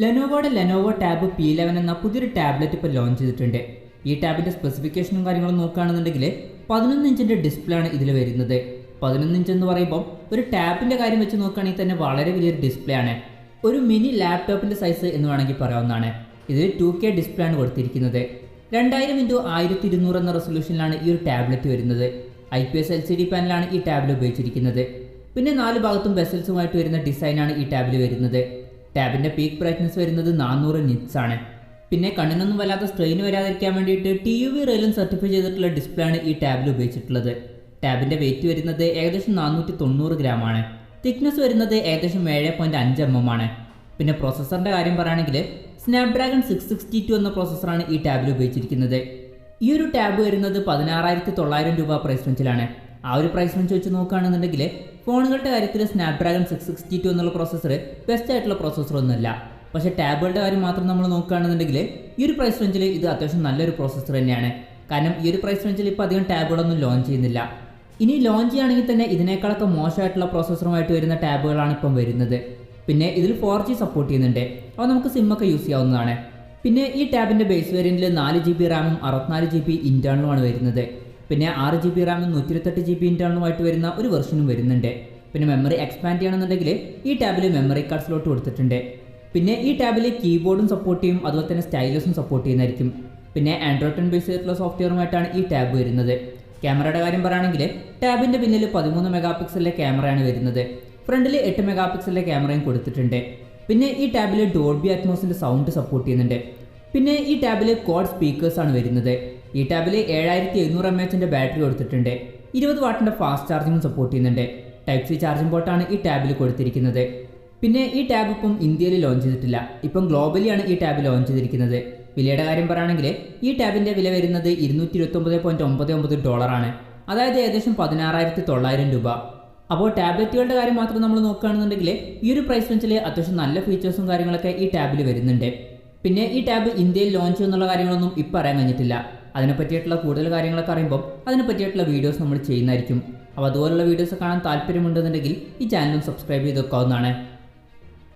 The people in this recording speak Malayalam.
ലെനോവോയുടെ ലെനോവോ ടാബ് P11 എന്ന പുതിയൊരു ടാബ്ലറ്റ് ഇപ്പോൾ ലോഞ്ച് ചെയ്തിട്ടുണ്ട്. ഈ ടാബിൻ്റെ സ്പെസിഫിക്കേഷനും കാര്യങ്ങളും നോക്കുകയാണെന്നുണ്ടെങ്കിൽ 11 ഇഞ്ചിൻ്റെ ഡിസ്പ്ലേ ആണ് ഇതിൽ വരുന്നത്. 11 ഇഞ്ച് എന്ന് പറയുമ്പോൾ ഒരു ടാബിൻ്റെ കാര്യം വെച്ച് നോക്കുകയാണെങ്കിൽ തന്നെ വളരെ വലിയൊരു ഡിസ്പ്ലേ ആണ്. ഒരു മിനി ലാപ്ടോപ്പിൻ്റെ സൈസ് എന്ന് വേണമെങ്കിൽ പറയാവുന്നതാണ്. ഇതിൽ 2K ഡിസ്പ്ലേ ആണ് കൊടുത്തിരിക്കുന്നത്. 2000x1200 എന്ന റെസൊല്യൂഷനിലാണ് ഈ ഒരു ടാബ്ലറ്റ് വരുന്നത്. IPS LCD പാനലാണ് ഈ ടാബിൽ ഉപയോഗിച്ചിരിക്കുന്നത്. പിന്നെ 4 ഭാഗത്തും ബെസൽസുമായിട്ട് വരുന്ന ഡിസൈനാണ് ഈ ടാബിൽ വരുന്നത്. ടാബിൻ്റെ പീക്ക് ബ്രൈറ്റ്നസ് വരുന്നത് 400 നിറ്റ്സ് ആണ്. പിന്നെ കണ്ണിനൊന്നും വല്ലാത്ത സ്ട്രെയിൻ വരാതിരിക്കാൻ വേണ്ടിയിട്ട് TUV റെയിലും സർട്ടിഫൈ ചെയ്തിട്ടുള്ള ഡിസ്പ്ലേ ആണ് ഈ ടാബിൽ ഉപയോഗിച്ചിട്ടുള്ളത്. ടാബിൻ്റെ വെയിറ്റ് വരുന്നത് ഏകദേശം 490 ഗ്രാം ആണ്. തിക്നെസ് വരുന്നത് ഏകദേശം 7.5 mm ആണ്. പിന്നെ പ്രോസസ്സറിൻ്റെ കാര്യം പറയുകയാണെങ്കിൽ സ്നാപ്ഡ്രാഗൺ 662 എന്ന പ്രോസസ്സറാണ് ഈ ടാബിൽ ഉപയോഗിച്ചിരിക്കുന്നത്. ഈ ഒരു ടാബ് വരുന്നത് 16,900 രൂപ പ്രൈസ് റേഞ്ചിലാണ്. ആ ഒരു പ്രൈസ് റേഞ്ച് വെച്ച് നോക്കുകയാണെന്നുണ്ടെങ്കിൽ ഫോണുകളുടെ കാര്യത്തിൽ സ്നാപ്ഡ്രാഗൺ 662 എന്നുള്ള പ്രോസസ്സർ ബെസ്റ്റ് ആയിട്ടുള്ള പ്രോസസ്സറൊന്നുമല്ല. പക്ഷേ ടാബുകളുടെ കാര്യം മാത്രം നമ്മൾ നോക്കുകയാണെന്നുണ്ടെങ്കിൽ ഈ ഒരു പ്രൈസ് റേഞ്ചിൽ ഇത് അത്യാവശ്യം നല്ലൊരു പ്രോസസ്സർ തന്നെയാണ്. കാരണം ഈ ഒരു പ്രൈസ് റേഞ്ചിൽ ഇപ്പോൾ അധികം ടാബുകളൊന്നും ലോഞ്ച് ചെയ്യുന്നില്ല. ഇനി ലോഞ്ച് ചെയ്യുകയാണെങ്കിൽ തന്നെ ഇതിനേക്കാളൊക്കെ മോശമായിട്ടുള്ള പ്രോസസ്സറുമായിട്ട് വരുന്ന ടാബുകളാണ് ഇപ്പം വരുന്നത്. പിന്നെ ഇതിൽ 4G സപ്പോർട്ട് ചെയ്യുന്നുണ്ട്. അപ്പോൾ നമുക്ക് സിമ്മൊക്കെ യൂസ് ചെയ്യാവുന്നതാണ്. പിന്നെ ഈ ടാബിൻ്റെ ബേസ് വേരിയൻറ്റിൽ 4GB റാമും 64GB ഇൻറ്റേർണലുമാണ് വരുന്നത്. പിന്നെ 6GB റാമും 128GB ഇൻറ്റേർണലുമായിട്ട് വരുന്ന ഒരു വെർഷനും വരുന്നുണ്ട്. പിന്നെ മെമ്മറി എക്സ്പാൻഡ് ചെയ്യണമെന്നുണ്ടെങ്കിൽ ഈ ടാബിൽ മെമ്മറി കാർഡ് സ്ലോട്ട് കൊടുത്തിട്ടുണ്ട്. പിന്നെ ഈ ടാബിൽ കീബോർഡും സപ്പോർട്ട് ചെയ്യും, അതുപോലെ തന്നെ സ്റ്റൈലസും സപ്പോർട്ട് ചെയ്യുന്നതായിരിക്കും. പിന്നെ ആൻഡ്രോയിഡ് 10 ബേസ് ചെയ്തിട്ടുള്ള സോഫ്റ്റ്വെയറുമായിട്ടാണ് ഈ ടാബ് വരുന്നത്. ക്യാമറയുടെ കാര്യം പറയുകയാണെങ്കിൽ ടാബിൻ്റെ പിന്നിൽ 13 മെഗാപിക്സലിലെ ക്യാമറയാണ് വരുന്നത്. ഫ്രണ്ടിൽ 8 മെഗാപിക്സലിലെ ക്യാമറയും കൊടുത്തിട്ടുണ്ട്. പിന്നെ ഈ ടാബിൽ ഡോൾബി അറ്റ്മോസിൻ്റെ സൗണ്ട് സപ്പോർട്ട് ചെയ്യുന്നുണ്ട്. പിന്നെ ഈ ടാബിൽ ക്വാഡ് സ്പീക്കേഴ്സാണ് വരുന്നത്. ഈ ടാബിൽ 7700 mAh ബാറ്ററി കൊടുത്തിട്ടുണ്ട്. 20 വാട്ടിൻ്റെ ഫാസ്റ്റ് ചാർജിങ്ങും സപ്പോർട്ട് ചെയ്യുന്നുണ്ട്. Type-C ചാർജിംഗ് പോർട്ടാണ് ഈ ടാബിൽ കൊടുത്തിരിക്കുന്നത്. പിന്നെ ഈ ടാബ് ഇപ്പം ഇന്ത്യയിൽ ലോഞ്ച് ചെയ്തിട്ടില്ല. ഇപ്പം ഗ്ലോബലിയാണ് ഈ ടാബ് ലോഞ്ച് ചെയ്തിരിക്കുന്നത്. വിലയുടെ കാര്യം പറയുകയാണെങ്കിൽ ഈ ടാബിൻ്റെ വില വരുന്നത് $229.99 ആണ്. അതായത് ഏകദേശം 16,900 രൂപ. അപ്പോൾ ടാബ്ലറ്റുകളുടെ കാര്യം മാത്രം നമ്മൾ നോക്കുകയാണെന്നുണ്ടെങ്കിൽ ഈ ഒരു പ്രൈസ് റേഞ്ചിൽ അത്യാവശ്യം നല്ല ഫീച്ചേഴ്സും കാര്യങ്ങളൊക്കെ ഈ ടാബിൽ വരുന്നുണ്ട്. പിന്നെ ഈ ടാബ് ഇന്ത്യയിൽ ലോഞ്ച് എന്നുള്ള കാര്യങ്ങളൊന്നും ഇപ്പം അറിയാൻ കഴിഞ്ഞിട്ടില്ല. അതിനെ പറ്റിയിട്ടുള്ള കൂടുതൽ കാര്യങ്ങളൊക്കെ അറിയുമ്പോൾ അതിനെ പറ്റിയിട്ടുള്ള വീഡിയോസ് നമ്മൾ ചെയ്യുന്നതായിരിക്കും. അപ്പോൾ അതുപോലുള്ള വീഡിയോസ് കാണാൻ താല്പര്യമുണ്ടെന്നുണ്ടെങ്കിൽ ഈ ചാനലും സബ്സ്ക്രൈബ് ചെയ്ത് വെക്കാവുന്നതാണ്.